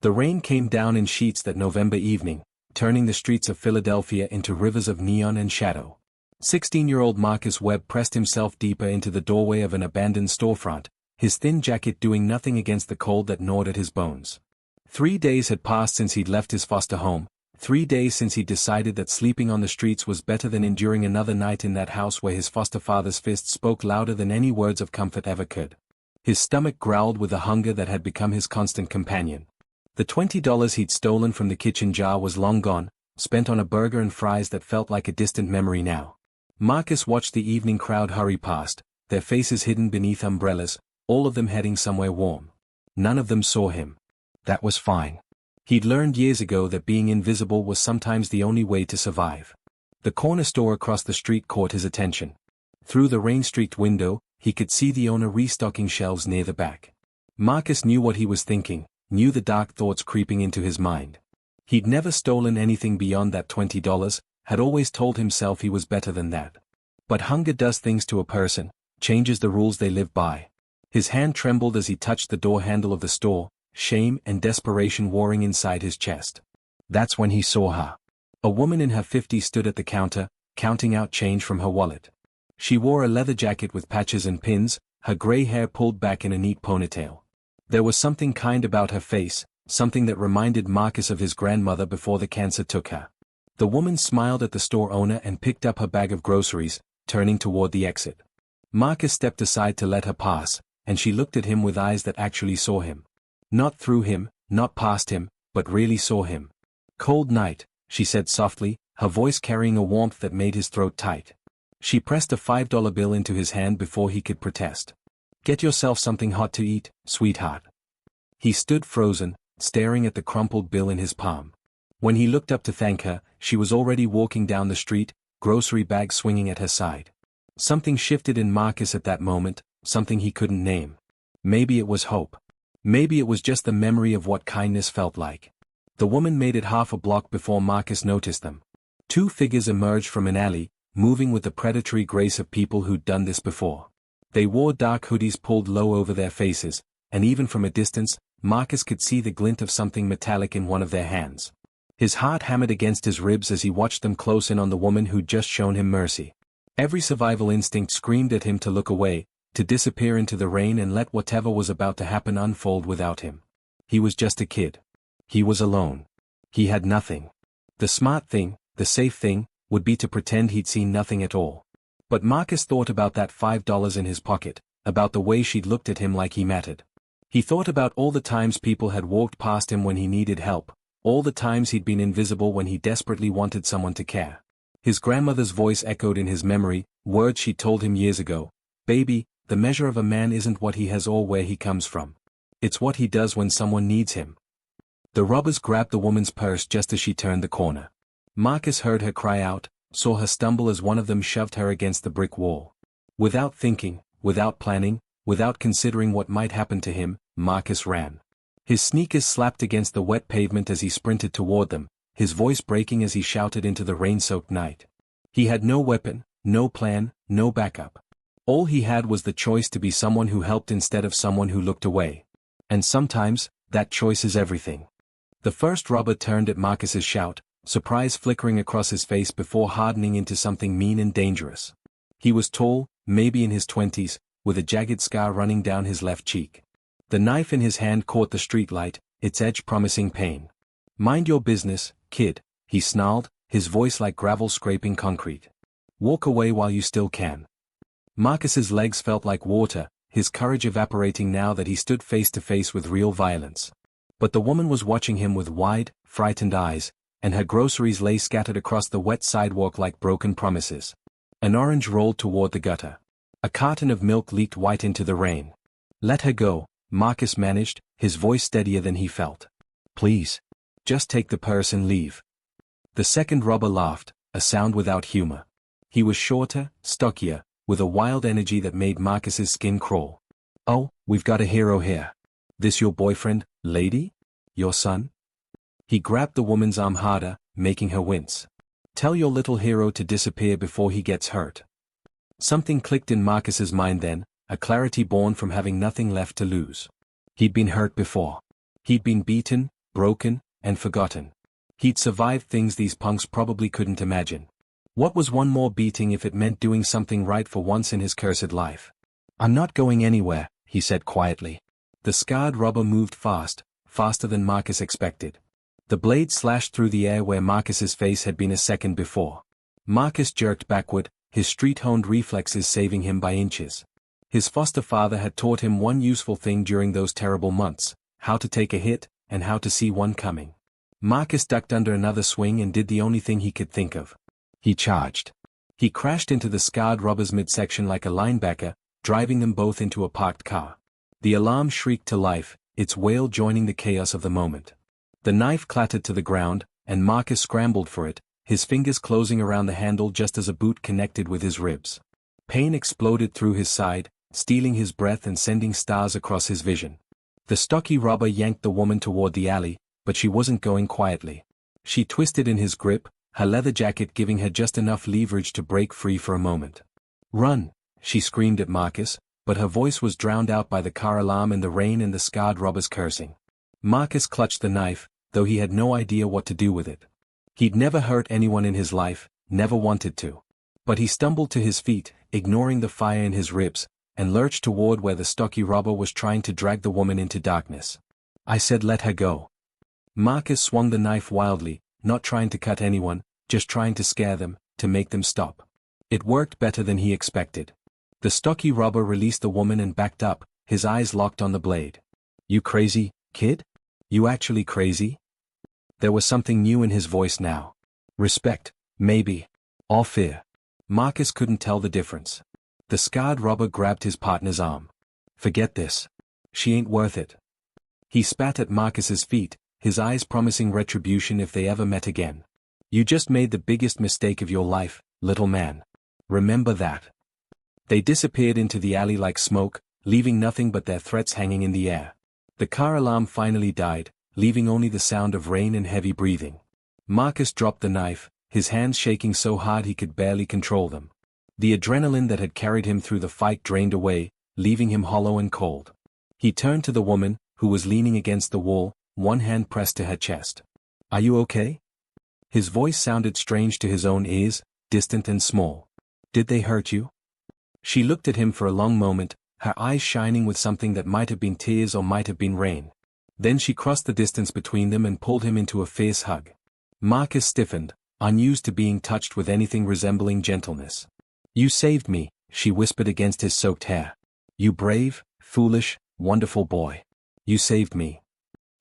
The rain came down in sheets that November evening, turning the streets of Philadelphia into rivers of neon and shadow. 16-year-old Marcus Webb pressed himself deeper into the doorway of an abandoned storefront, his thin jacket doing nothing against the cold that gnawed at his bones. 3 days had passed since he'd left his foster home, 3 days since he'd decided that sleeping on the streets was better than enduring another night in that house where his foster father's fist spoke louder than any words of comfort ever could. His stomach growled with the hunger that had become his constant companion. The $20 he'd stolen from the kitchen jar was long gone, spent on a burger and fries that felt like a distant memory now. Marcus watched the evening crowd hurry past, their faces hidden beneath umbrellas, all of them heading somewhere warm. None of them saw him. That was fine. He'd learned years ago that being invisible was sometimes the only way to survive. The corner store across the street caught his attention. Through the rain-streaked window, he could see the owner restocking shelves near the back. Marcus knew what he was thinking, knew the dark thoughts creeping into his mind. He'd never stolen anything beyond that $20, had always told himself he was better than that. But hunger does things to a person, changes the rules they live by. His hand trembled as he touched the door handle of the store, shame and desperation warring inside his chest. That's when he saw her. A woman in her 50s stood at the counter, counting out change from her wallet. She wore a leather jacket with patches and pins, her gray hair pulled back in a neat ponytail. There was something kind about her face, something that reminded Marcus of his grandmother before the cancer took her. The woman smiled at the store owner and picked up her bag of groceries, turning toward the exit. Marcus stepped aside to let her pass, and she looked at him with eyes that actually saw him. Not through him, not past him, but really saw him. "Cold night," she said softly, her voice carrying a warmth that made his throat tight. She pressed a $5 bill into his hand before he could protest. "Get yourself something hot to eat, sweetheart." He stood frozen, staring at the crumpled bill in his palm. When he looked up to thank her, she was already walking down the street, grocery bag swinging at her side. Something shifted in Marcus at that moment, something he couldn't name. Maybe it was hope. Maybe it was just the memory of what kindness felt like. The woman made it half a block before Marcus noticed them. 2 figures emerged from an alley, moving with the predatory grace of people who'd done this before. They wore dark hoodies pulled low over their faces, and even from a distance, Marcus could see the glint of something metallic in one of their hands. His heart hammered against his ribs as he watched them close in on the woman who'd just shown him mercy. Every survival instinct screamed at him to look away, to disappear into the rain and let whatever was about to happen unfold without him. He was just a kid. He was alone. He had nothing. The smart thing, the safe thing, would be to pretend he'd seen nothing at all. But Marcus thought about that $5 in his pocket, about the way she'd looked at him like he mattered. He thought about all the times people had walked past him when he needed help, all the times he'd been invisible when he desperately wanted someone to care. His grandmother's voice echoed in his memory, words she'd told him years ago. "Baby, the measure of a man isn't what he has or where he comes from. It's what he does when someone needs him." The robbers grabbed the woman's purse just as she turned the corner. Marcus heard her cry out, saw her stumble as one of them shoved her against the brick wall. Without thinking, without planning, without considering what might happen to him, Marcus ran. His sneakers slapped against the wet pavement as he sprinted toward them, his voice breaking as he shouted into the rain-soaked night. He had no weapon, no plan, no backup. All he had was the choice to be someone who helped instead of someone who looked away. And sometimes, that choice is everything. The first robber turned at Marcus's shout, surprise flickering across his face before hardening into something mean and dangerous. He was tall, maybe in his 20s, with a jagged scar running down his left cheek. The knife in his hand caught the streetlight, its edge promising pain. "Mind your business, kid," he snarled, his voice like gravel scraping concrete. "Walk away while you still can." Marcus's legs felt like water, his courage evaporating now that he stood face to face with real violence. But the woman was watching him with wide, frightened eyes, and her groceries lay scattered across the wet sidewalk like broken promises. An orange rolled toward the gutter. A carton of milk leaked white into the rain. "Let her go," Marcus managed, his voice steadier than he felt. "Please. Just take the purse and leave." The second robber laughed, a sound without humor. He was shorter, stockier, with a wild energy that made Marcus's skin crawl. "Oh, we've got a hero here. This your boyfriend, lady? Your son?" He grabbed the woman's arm harder, making her wince. "Tell your little hero to disappear before he gets hurt." Something clicked in Marcus's mind then, a clarity born from having nothing left to lose. He'd been hurt before. He'd been beaten, broken, and forgotten. He'd survived things these punks probably couldn't imagine. What was one more beating if it meant doing something right for once in his cursed life? "I'm not going anywhere," he said quietly. The scarred robber moved fast, faster than Marcus expected. The blade slashed through the air where Marcus's face had been a second before. Marcus jerked backward, his street-honed reflexes saving him by inches. His foster father had taught him one useful thing during those terrible months: how to take a hit, and how to see one coming. Marcus ducked under another swing and did the only thing he could think of. He charged. He crashed into the scarred robber's midsection like a linebacker, driving them both into a parked car. The alarm shrieked to life, its wail joining the chaos of the moment. The knife clattered to the ground, and Marcus scrambled for it, his fingers closing around the handle just as a boot connected with his ribs. Pain exploded through his side, stealing his breath and sending stars across his vision. The stocky robber yanked the woman toward the alley, but she wasn't going quietly. She twisted in his grip, her leather jacket giving her just enough leverage to break free for a moment. "Run!" she screamed at Marcus, but her voice was drowned out by the car alarm and the rain and the scarred robber's cursing. Marcus clutched the knife, though he had no idea what to do with it. He'd never hurt anyone in his life, never wanted to. But he stumbled to his feet, ignoring the fire in his ribs, and lurched toward where the stocky robber was trying to drag the woman into darkness. "I said let her go." Marcus swung the knife wildly, not trying to cut anyone, just trying to scare them, to make them stop. It worked better than he expected. The stocky robber released the woman and backed up, his eyes locked on the blade. "You crazy, kid? You actually crazy?" There was something new in his voice now. Respect, maybe. Or fear. Marcus couldn't tell the difference. The scarred robber grabbed his partner's arm. "Forget this. She ain't worth it." He spat at Marcus's feet, his eyes promising retribution if they ever met again. "You just made the biggest mistake of your life, little man. Remember that." They disappeared into the alley like smoke, leaving nothing but their threats hanging in the air. The car alarm finally died, leaving only the sound of rain and heavy breathing. Marcus dropped the knife, his hands shaking so hard he could barely control them. The adrenaline that had carried him through the fight drained away, leaving him hollow and cold. He turned to the woman, who was leaning against the wall, one hand pressed to her chest. "Are you okay?" His voice sounded strange to his own ears, distant and small. "Did they hurt you?" She looked at him for a long moment, her eyes shining with something that might have been tears or might have been rain. Then she crossed the distance between them and pulled him into a fierce hug. Marcus stiffened, unused to being touched with anything resembling gentleness. "You saved me," she whispered against his soaked hair. "You brave, foolish, wonderful boy. You saved me."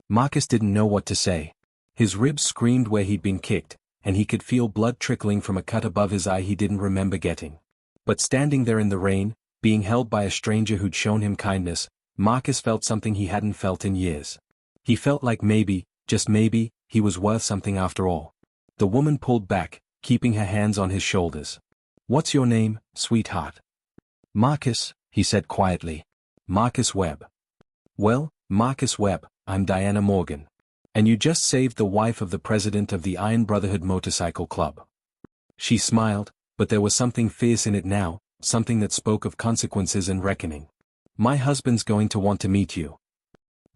Marcus didn't know what to say. His ribs screamed where he'd been kicked, and he could feel blood trickling from a cut above his eye he didn't remember getting. But standing there in the rain, being held by a stranger who'd shown him kindness, Marcus felt something he hadn't felt in years. He felt like maybe, just maybe, he was worth something after all. The woman pulled back, keeping her hands on his shoulders. "What's your name, sweetheart?" "Marcus," he said quietly. "Marcus Webb." "Well, Marcus Webb, I'm Diana Morgan. And you just saved the wife of the president of the Iron Brotherhood Motorcycle Club." She smiled, but there was something fierce in it now, something that spoke of consequences and reckoning. "My husband's going to want to meet you."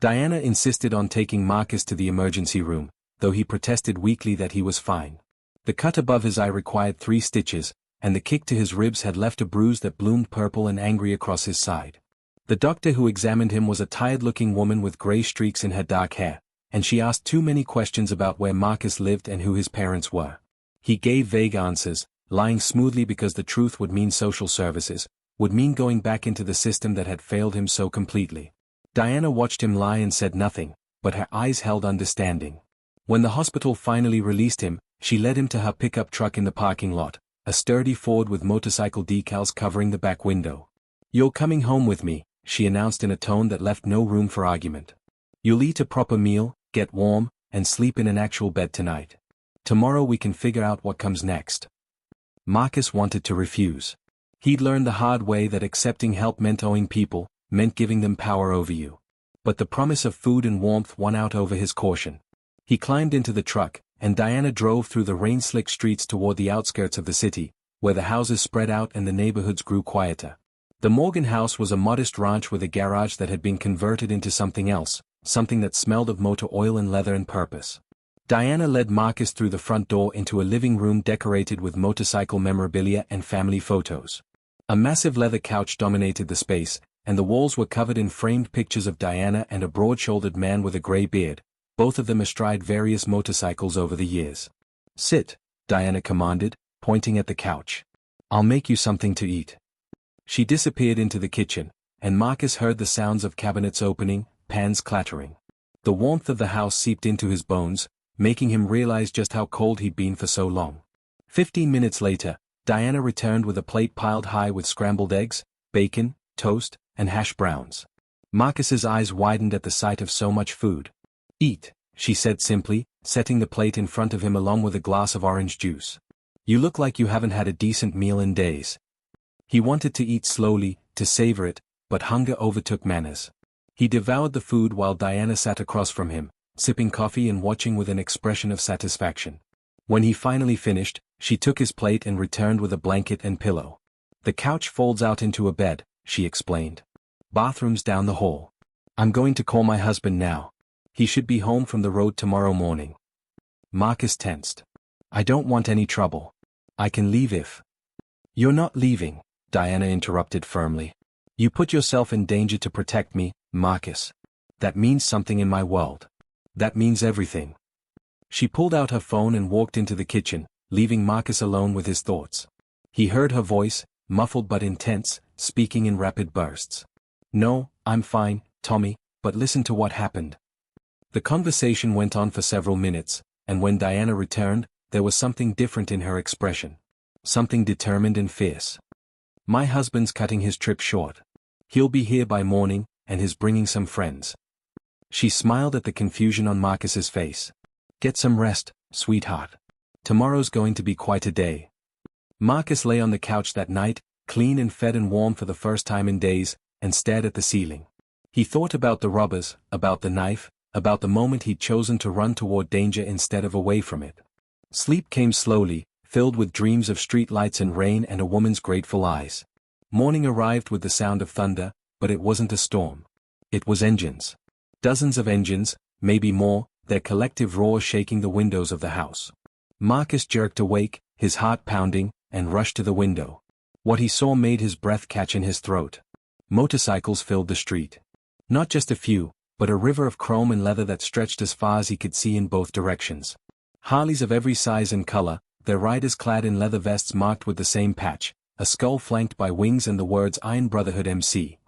Diana insisted on taking Marcus to the emergency room, though he protested weakly that he was fine. The cut above his eye required 3 stitches, and the kick to his ribs had left a bruise that bloomed purple and angry across his side. The doctor who examined him was a tired-looking woman with gray streaks in her dark hair, and she asked too many questions about where Marcus lived and who his parents were. He gave vague answers, lying smoothly because the truth would mean social services, would mean going back into the system that had failed him so completely. Diana watched him lie and said nothing, but her eyes held understanding. When the hospital finally released him, she led him to her pickup truck in the parking lot, a sturdy Ford with motorcycle decals covering the back window. "You're coming home with me," she announced in a tone that left no room for argument. "You'll eat a proper meal, get warm, and sleep in an actual bed tonight. Tomorrow we can figure out what comes next." Marcus wanted to refuse. He'd learned the hard way that accepting help meant owing people, meant giving them power over you. But the promise of food and warmth won out over his caution. He climbed into the truck, and Diana drove through the rain-slicked streets toward the outskirts of the city, where the houses spread out and the neighborhoods grew quieter. The Morgan house was a modest ranch with a garage that had been converted into something else, something that smelled of motor oil and leather and purpose. Diana led Marcus through the front door into a living room decorated with motorcycle memorabilia and family photos. A massive leather couch dominated the space, and the walls were covered in framed pictures of Diana and a broad-shouldered man with a gray beard, both of them astride various motorcycles over the years. "Sit," Diana commanded, pointing at the couch. "I'll make you something to eat." She disappeared into the kitchen, and Marcus heard the sounds of cabinets opening, pans clattering. The warmth of the house seeped into his bones, making him realize just how cold he'd been for so long. 15 minutes later, Diana returned with a plate piled high with scrambled eggs, bacon, toast, and hash browns. Marcus's eyes widened at the sight of so much food. "Eat," she said simply, setting the plate in front of him along with a glass of orange juice. "You look like you haven't had a decent meal in days." He wanted to eat slowly, to savor it, but hunger overtook manners. He devoured the food while Diana sat across from him, sipping coffee and watching with an expression of satisfaction. When he finally finished, she took his plate and returned with a blanket and pillow. "The couch folds out into a bed," she explained. "Bathroom's down the hall. I'm going to call my husband now. He should be home from the road tomorrow morning." Marcus tensed. "I don't want any trouble. I can leave if—" "You're not leaving," Diana interrupted firmly. "You put yourself in danger to protect me, Marcus. That means something in my world. That means everything." She pulled out her phone and walked into the kitchen, leaving Marcus alone with his thoughts. He heard her voice, muffled but intense, speaking in rapid bursts. "No, I'm fine, Tommy, but listen to what happened." The conversation went on for several minutes, and when Diana returned, there was something different in her expression. Something determined and fierce. "My husband's cutting his trip short. He'll be here by morning, and he's bringing some friends." She smiled at the confusion on Marcus's face. "Get some rest, sweetheart. Tomorrow's going to be quite a day." Marcus lay on the couch that night, clean and fed and warm for the first time in days, and stared at the ceiling. He thought about the robbers, about the knife, about the moment he'd chosen to run toward danger instead of away from it. Sleep came slowly, filled with dreams of street lights and rain and a woman's grateful eyes. Morning arrived with the sound of thunder, but it wasn't a storm. It was engines. Dozens of engines, maybe more, their collective roar shaking the windows of the house. Marcus jerked awake, his heart pounding, and rushed to the window. What he saw made his breath catch in his throat. Motorcycles filled the street. Not just a few, but a river of chrome and leather that stretched as far as he could see in both directions. Harleys of every size and color, their riders clad in leather vests marked with the same patch, a skull flanked by wings and the words Iron Brotherhood MC.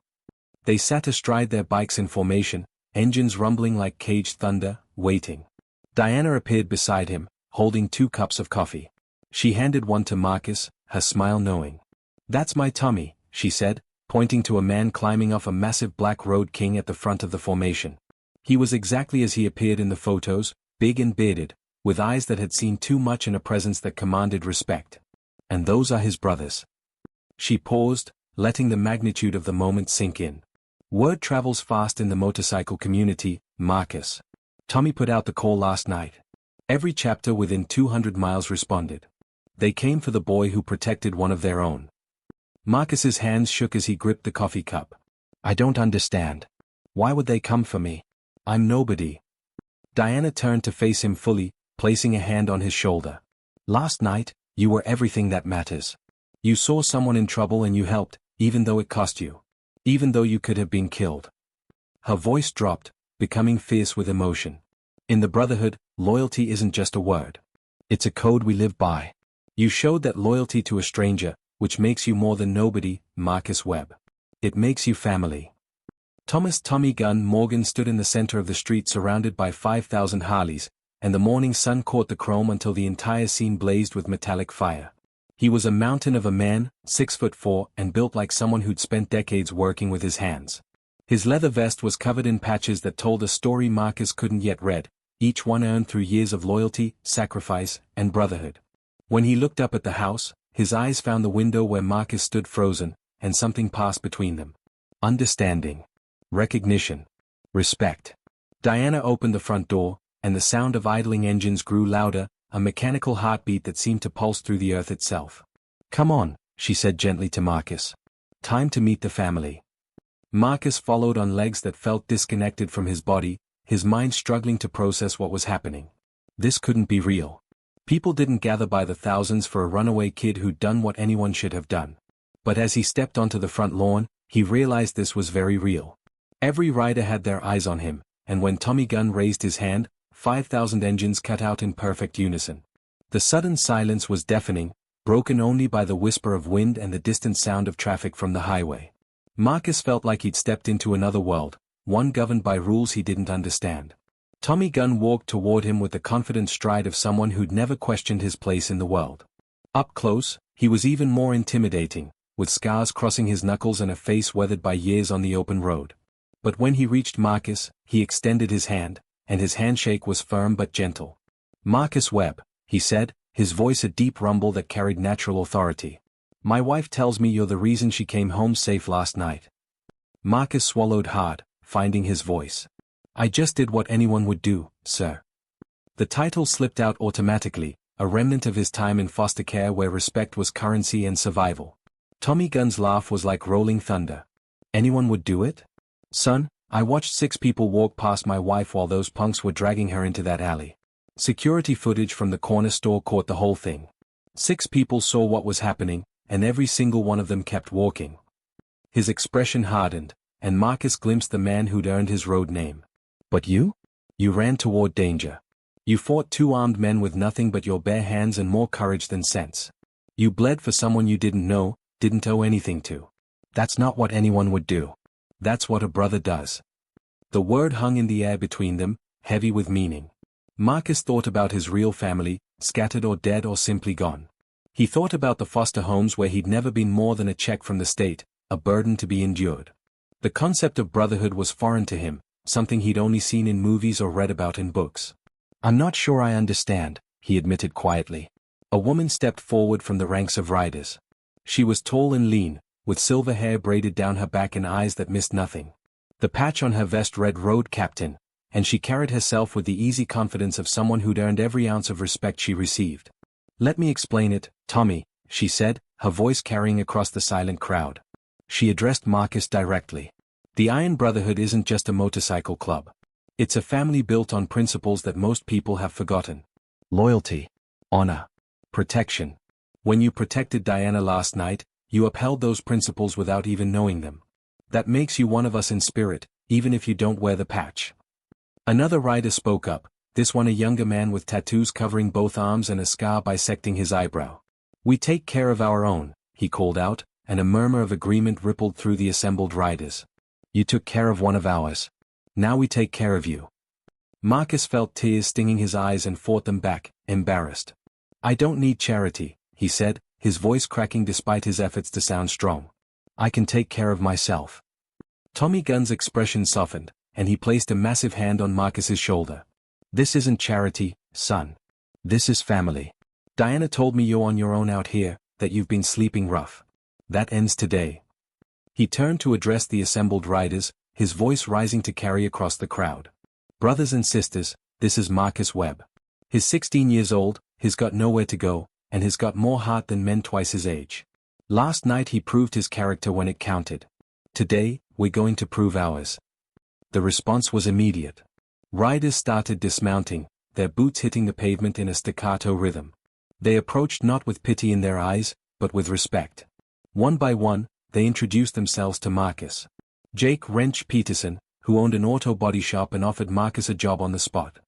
They sat astride their bikes in formation, engines rumbling like caged thunder, waiting. Diana appeared beside him, holding 2 cups of coffee. She handed one to Marcus, her smile knowing. "That's my Tommy," she said, pointing to a man climbing off a massive black road king at the front of the formation. He was exactly as he appeared in the photos, big and bearded, with eyes that had seen too much and a presence that commanded respect. "And those are his brothers." She paused, letting the magnitude of the moment sink in. "Word travels fast in the motorcycle community, Marcus. Tommy put out the call last night. Every chapter within 200 miles responded. They came for the boy who protected one of their own." Marcus's hands shook as he gripped the coffee cup. "I don't understand. Why would they come for me? I'm nobody." Diana turned to face him fully, placing a hand on his shoulder. "Last night, you were everything that matters. You saw someone in trouble and you helped, even though it cost you. Even though you could have been killed." Her voice dropped, becoming fierce with emotion. "In the Brotherhood, loyalty isn't just a word. It's a code we live by. You showed that loyalty to a stranger, which makes you more than nobody, Marcus Webb. It makes you family." Thomas "Tommy" Gunn Morgan stood in the center of the street surrounded by 5,000 Harleys, and the morning sun caught the chrome until the entire scene blazed with metallic fire. He was a mountain of a man, 6'4", and built like someone who'd spent decades working with his hands. His leather vest was covered in patches that told a story Marcus couldn't yet read, each one earned through years of loyalty, sacrifice, and brotherhood. When he looked up at the house, his eyes found the window where Marcus stood frozen, and something passed between them. Understanding. Recognition. Respect. Diana opened the front door, and the sound of idling engines grew louder, a mechanical heartbeat that seemed to pulse through the earth itself. "Come on," she said gently to Marcus. "Time to meet the family." Marcus followed on legs that felt disconnected from his body, his mind struggling to process what was happening. This couldn't be real. People didn't gather by the thousands for a runaway kid who'd done what anyone should have done. But as he stepped onto the front lawn, he realized this was very real. Every rider had their eyes on him, and when Tommy Gunn raised his hand, 5,000 engines cut out in perfect unison. The sudden silence was deafening, broken only by the whisper of wind and the distant sound of traffic from the highway. Marcus felt like he'd stepped into another world, one governed by rules he didn't understand. Tommy Gunn walked toward him with the confident stride of someone who'd never questioned his place in the world. Up close, he was even more intimidating, with scars crossing his knuckles and a face weathered by years on the open road. But when he reached Marcus, he extended his hand, and his handshake was firm but gentle. "Marcus Webb," he said, his voice a deep rumble that carried natural authority. "My wife tells me you're the reason she came home safe last night." Marcus swallowed hard, finding his voice. "I just did what anyone would do, sir." The title slipped out automatically, a remnant of his time in foster care where respect was currency and survival. Tommy Gunn's laugh was like rolling thunder. "Anyone would do it? Son, I watched 6 people walk past my wife while those punks were dragging her into that alley. Security footage from the corner store caught the whole thing. 6 people saw what was happening, and every single one of them kept walking." His expression hardened, and Marcus glimpsed the man who'd earned his road name. "But you? You ran toward danger. You fought 2 armed men with nothing but your bare hands and more courage than sense. You bled for someone you didn't know, didn't owe anything to. That's not what anyone would do. That's what a brother does." The word hung in the air between them, heavy with meaning. Marcus thought about his real family, scattered or dead or simply gone. He thought about the foster homes where he'd never been more than a check from the state, a burden to be endured. The concept of brotherhood was foreign to him, something he'd only seen in movies or read about in books. "I'm not sure I understand," he admitted quietly. A woman stepped forward from the ranks of riders. She was tall and lean, with silver hair braided down her back and eyes that missed nothing. The patch on her vest read "Road Captain," and she carried herself with the easy confidence of someone who'd earned every ounce of respect she received. "Let me explain it, Tommy," she said, her voice carrying across the silent crowd. She addressed Marcus directly. "The Iron Brotherhood isn't just a motorcycle club. It's a family built on principles that most people have forgotten. Loyalty, honor, protection. When you protected Diana last night, you upheld those principles without even knowing them. That makes you one of us in spirit, even if you don't wear the patch." Another rider spoke up, this one a younger man with tattoos covering both arms and a scar bisecting his eyebrow. "We take care of our own," he called out, and a murmur of agreement rippled through the assembled riders. "You took care of one of ours. Now we take care of you." Marcus felt tears stinging his eyes and fought them back, embarrassed. "I don't need charity," he said, his voice cracking despite his efforts to sound strong. "I can take care of myself." Tommy Gunn's expression softened, and he placed a massive hand on Marcus's shoulder. "This isn't charity, son. This is family. Diana told me you're on your own out here, that you've been sleeping rough. That ends today." He turned to address the assembled riders, his voice rising to carry across the crowd. "Brothers and sisters, this is Marcus Webb. He's 16 years old, he's got nowhere to go, and he's got more heart than men twice his age. Last night he proved his character when it counted. Today, we're going to prove ours." The response was immediate. Riders started dismounting, their boots hitting the pavement in a staccato rhythm. They approached not with pity in their eyes, but with respect. One by one, they introduced themselves to Marcus. Jake Wrench Peterson, who owned an auto body shop and offered Marcus a job on the spot.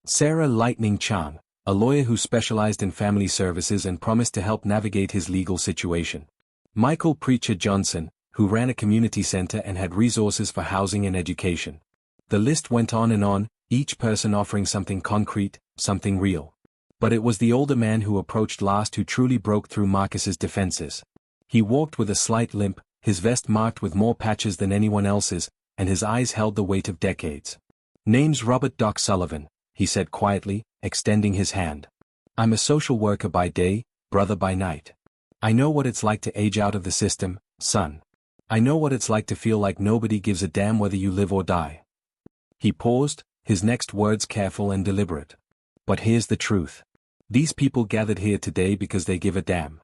Sarah Lightning Chang, a lawyer who specialized in family services and promised to help navigate his legal situation. Michael Preacher Johnson, who ran a community center and had resources for housing and education. The list went on, each person offering something concrete, something real. But it was the older man who approached last who truly broke through Marcus's defenses. He walked with a slight limp, his vest marked with more patches than anyone else's, and his eyes held the weight of decades. "Name's Robert Doc Sullivan," he said quietly, extending his hand. "I'm a social worker by day, brother by night. I know what it's like to age out of the system, son. I know what it's like to feel like nobody gives a damn whether you live or die." He paused, his next words careful and deliberate. "But here's the truth. These people gathered here today because they give a damn.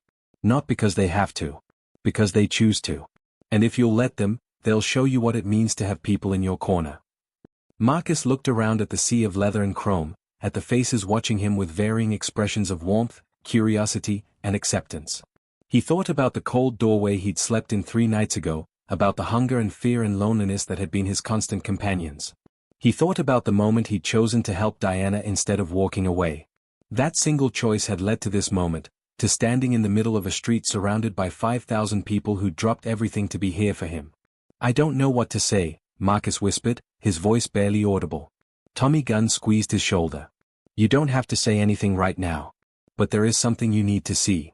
Not because they have to. Because they choose to. And if you'll let them, they'll show you what it means to have people in your corner." Marcus looked around at the sea of leather and chrome, at the faces watching him with varying expressions of warmth, curiosity, and acceptance. He thought about the cold doorway he'd slept in 3 nights ago, about the hunger and fear and loneliness that had been his constant companions. He thought about the moment he'd chosen to help Diana instead of walking away. That single choice had led to this moment, to standing in the middle of a street surrounded by 5,000 people who'd dropped everything to be here for him. "I don't know what to say," Marcus whispered, his voice barely audible. Tommy Gunn squeezed his shoulder. "You don't have to say anything right now. But there is something you need to see."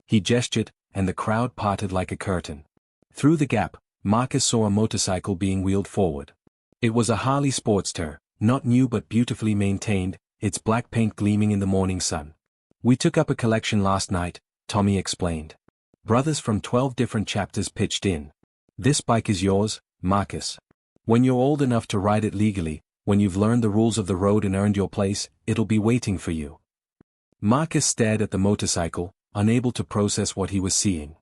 He gestured, and the crowd parted like a curtain. Through the gap, Marcus saw a motorcycle being wheeled forward. It was a Harley Sportster, not new but beautifully maintained, its black paint gleaming in the morning sun. "We took up a collection last night," Tommy explained. "Brothers from 12 different chapters pitched in. This bike is yours, Marcus. When you're old enough to ride it legally, when you've learned the rules of the road and earned your place, it'll be waiting for you." Marcus stared at the motorcycle, unable to process what he was seeing.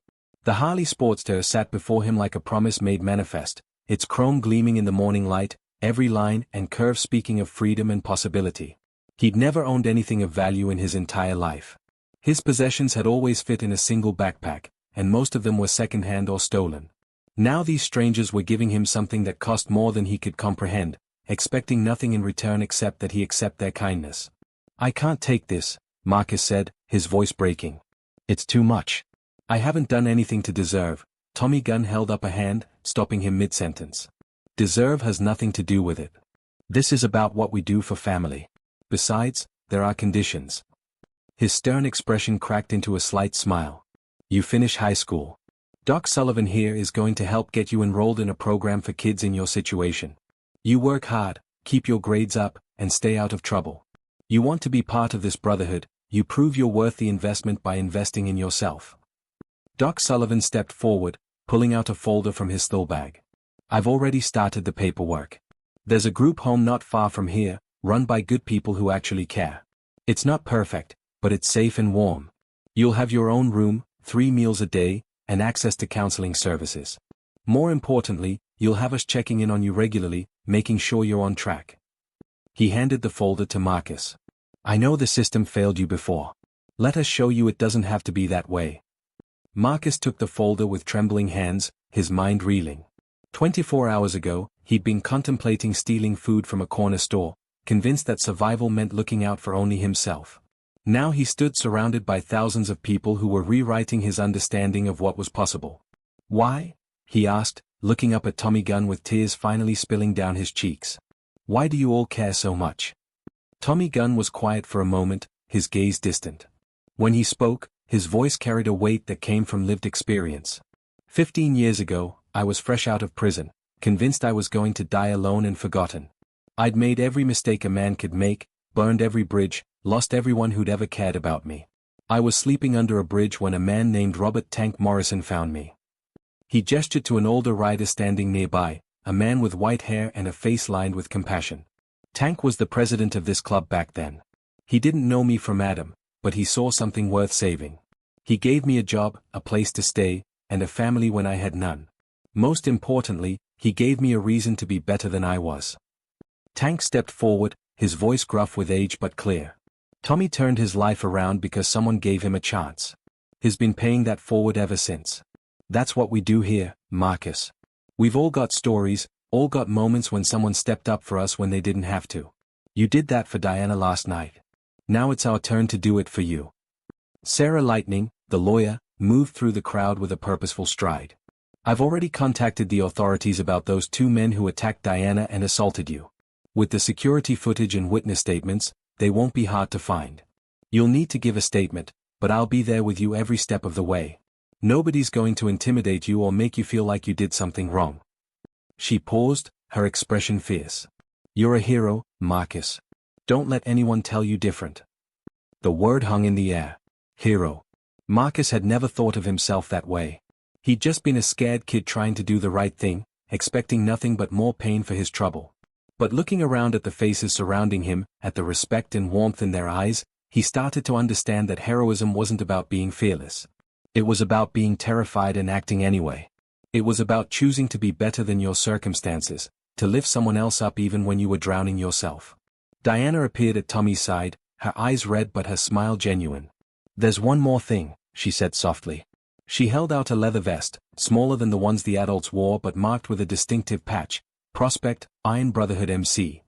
The Harley Sportster sat before him like a promise made manifest, its chrome gleaming in the morning light, every line and curve speaking of freedom and possibility. He'd never owned anything of value in his entire life. His possessions had always fit in a single backpack, and most of them were second-hand or stolen. Now these strangers were giving him something that cost more than he could comprehend, expecting nothing in return except that he accept their kindness. "I can't take this," Marcus said, his voice breaking. "It's too much. I haven't done anything to deserve." Tommy Gunn held up a hand, stopping him mid-sentence. "Deserve has nothing to do with it. This is about what we do for family. Besides, there are conditions." His stern expression cracked into a slight smile. "You finish high school. Doc Sullivan here is going to help get you enrolled in a program for kids in your situation. You work hard, keep your grades up, and stay out of trouble. You want to be part of this brotherhood, you prove you're worth the investment by investing in yourself." Doc Sullivan stepped forward, pulling out a folder from his stole bag. "I've already started the paperwork. There's a group home not far from here, run by good people who actually care. It's not perfect, but it's safe and warm. You'll have your own room, 3 meals a day, and access to counseling services. More importantly, you'll have us checking in on you regularly, making sure you're on track." He handed the folder to Marcus. "I know the system failed you before. Let us show you it doesn't have to be that way." Marcus took the folder with trembling hands, his mind reeling. 24 hours ago, he'd been contemplating stealing food from a corner store, convinced that survival meant looking out for only himself. Now he stood surrounded by thousands of people who were rewriting his understanding of what was possible. "Why?" he asked, looking up at Tommy Gunn with tears finally spilling down his cheeks. "Why do you all care so much?" Tommy Gunn was quiet for a moment, his gaze distant. When he spoke, his voice carried a weight that came from lived experience. 15 years ago, I was fresh out of prison, convinced I was going to die alone and forgotten. I'd made every mistake a man could make, burned every bridge, lost everyone who'd ever cared about me. I was sleeping under a bridge when a man named Robert Tank Morrison found me. He gestured to an older rider standing nearby, a man with white hair and a face lined with compassion. Tank was the president of this club back then. He didn't know me from Adam, but he saw something worth saving. He gave me a job, a place to stay, and a family when I had none. Most importantly, he gave me a reason to be better than I was. Tank stepped forward, his voice gruff with age but clear. Tommy turned his life around because someone gave him a chance. He's been paying that forward ever since. That's what we do here, Marcus. We've all got stories, all got moments when someone stepped up for us when they didn't have to. You did that for Diana last night. Now it's our turn to do it for you. Sarah Lightning, the lawyer, moved through the crowd with a purposeful stride. I've already contacted the authorities about those 2 men who attacked Diana and assaulted you. With the security footage and witness statements, they won't be hard to find. You'll need to give a statement, but I'll be there with you every step of the way. Nobody's going to intimidate you or make you feel like you did something wrong. She paused, her expression fierce. You're a hero, Marcus. Don't let anyone tell you different. The word hung in the air. Hero. Marcus had never thought of himself that way. He'd just been a scared kid trying to do the right thing, expecting nothing but more pain for his trouble. But looking around at the faces surrounding him, at the respect and warmth in their eyes, he started to understand that heroism wasn't about being fearless. It was about being terrified and acting anyway. It was about choosing to be better than your circumstances, to lift someone else up even when you were drowning yourself. Diana appeared at Tommy's side, her eyes red but her smile genuine. "There's one more thing," she said softly. She held out a leather vest, smaller than the ones the adults wore but marked with a distinctive patch, Prospect, Iron Brotherhood MC.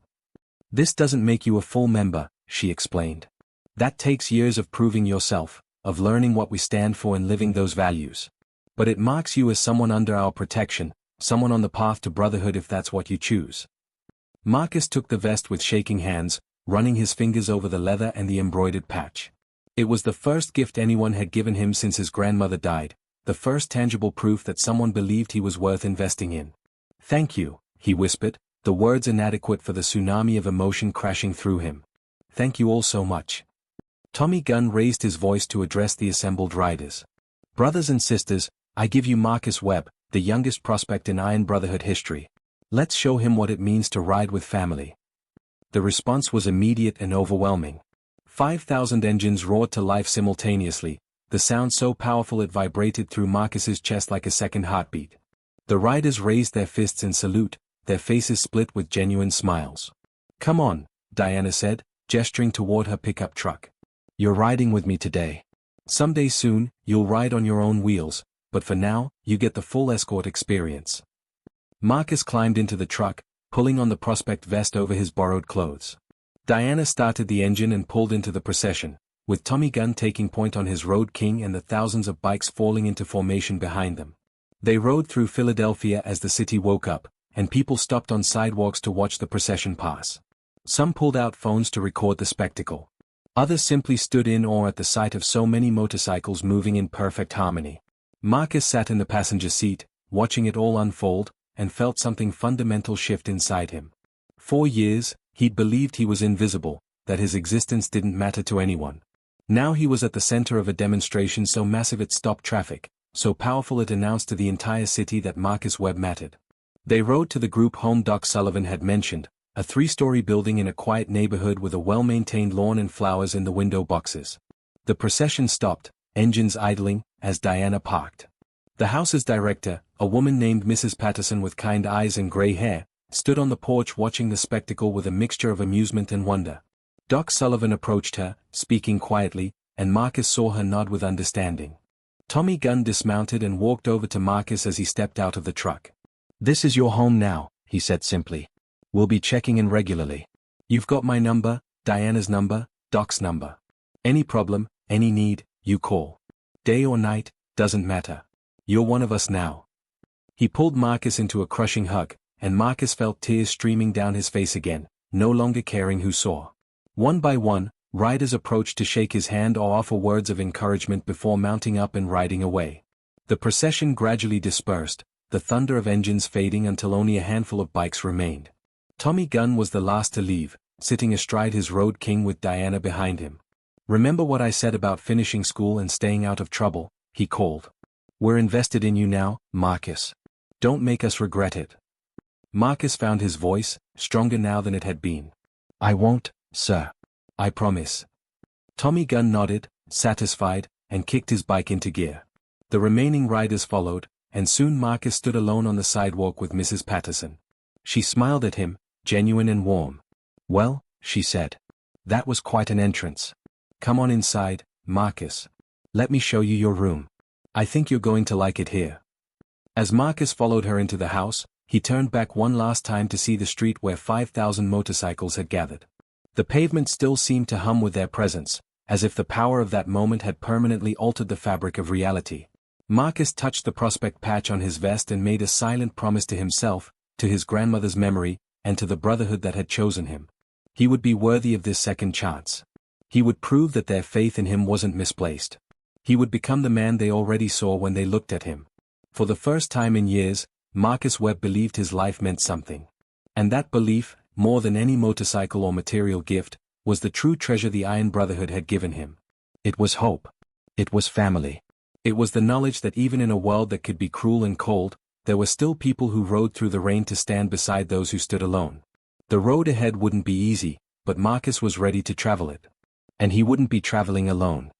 "This doesn't make you a full member," she explained. "That takes years of proving yourself, of learning what we stand for and living those values. But it marks you as someone under our protection, someone on the path to brotherhood if that's what you choose." Marcus took the vest with shaking hands, running his fingers over the leather and the embroidered patch. It was the first gift anyone had given him since his grandmother died, the first tangible proof that someone believed he was worth investing in. "Thank you," he whispered, the words inadequate for the tsunami of emotion crashing through him. "Thank you all so much." Tommy Gunn raised his voice to address the assembled riders. "Brothers and sisters, I give you Marcus Webb, the youngest prospect in Iron Brotherhood history. Let's show him what it means to ride with family." The response was immediate and overwhelming. 5,000 engines roared to life simultaneously, the sound so powerful it vibrated through Marcus's chest like a second heartbeat. The riders raised their fists in salute, their faces split with genuine smiles. "Come on," Diana said, gesturing toward her pickup truck. "You're riding with me today. Someday soon, you'll ride on your own wheels, but for now, you get the full escort experience." Marcus climbed into the truck, pulling on the Prospect vest over his borrowed clothes. Diana started the engine and pulled into the procession, with Tommy Gunn taking point on his Road King and the thousands of bikes falling into formation behind them. They rode through Philadelphia as the city woke up, and people stopped on sidewalks to watch the procession pass. Some pulled out phones to record the spectacle. Others simply stood in awe at the sight of so many motorcycles moving in perfect harmony. Marcus sat in the passenger seat, watching it all unfold, and felt something fundamental shift inside him. For years, he'd believed he was invisible, that his existence didn't matter to anyone. Now he was at the center of a demonstration so massive it stopped traffic, so powerful it announced to the entire city that Marcus Webb mattered. They rode to the group home Doc Sullivan had mentioned, a 3-story building in a quiet neighborhood with a well-maintained lawn and flowers in the window boxes. The procession stopped, engines idling, as Diana parked. The house's director, a woman named Mrs. Patterson with kind eyes and gray hair, stood on the porch watching the spectacle with a mixture of amusement and wonder. Doc Sullivan approached her, speaking quietly, and Marcus saw her nod with understanding. Tommy Gunn dismounted and walked over to Marcus as he stepped out of the truck. "This is your home now," he said simply. "We'll be checking in regularly. You've got my number, Diana's number, Doc's number. Any problem, any need, you call. Day or night, doesn't matter. You're one of us now." He pulled Marcus into a crushing hug, and Marcus felt tears streaming down his face again, no longer caring who saw. One by one, riders approached to shake his hand or offer words of encouragement before mounting up and riding away. The procession gradually dispersed, the thunder of engines fading until only a handful of bikes remained. Tommy Gunn was the last to leave, sitting astride his Road King with Diana behind him. "Remember what I said about finishing school and staying out of trouble," he called. "We're invested in you now, Marcus. Don't make us regret it." Marcus found his voice, stronger now than it had been. "I won't, sir. I promise." Tommy Gunn nodded, satisfied, and kicked his bike into gear. The remaining riders followed, and soon Marcus stood alone on the sidewalk with Mrs. Patterson. She smiled at him, genuine and warm. "Well," she said. "That was quite an entrance. Come on inside, Marcus. Let me show you your room. I think you're going to like it here." As Marcus followed her into the house, he turned back one last time to see the street where 5,000 motorcycles had gathered. The pavement still seemed to hum with their presence, as if the power of that moment had permanently altered the fabric of reality. Marcus touched the Prospect patch on his vest and made a silent promise to himself, to his grandmother's memory, and to the brotherhood that had chosen him. He would be worthy of this second chance. He would prove that their faith in him wasn't misplaced. He would become the man they already saw when they looked at him. For the first time in years, Marcus Webb believed his life meant something. And that belief, more than any motorcycle or material gift, was the true treasure the Iron Brotherhood had given him. It was hope. It was family. It was the knowledge that even in a world that could be cruel and cold, there were still people who rode through the rain to stand beside those who stood alone. The road ahead wouldn't be easy, but Marcus was ready to travel it. And he wouldn't be traveling alone.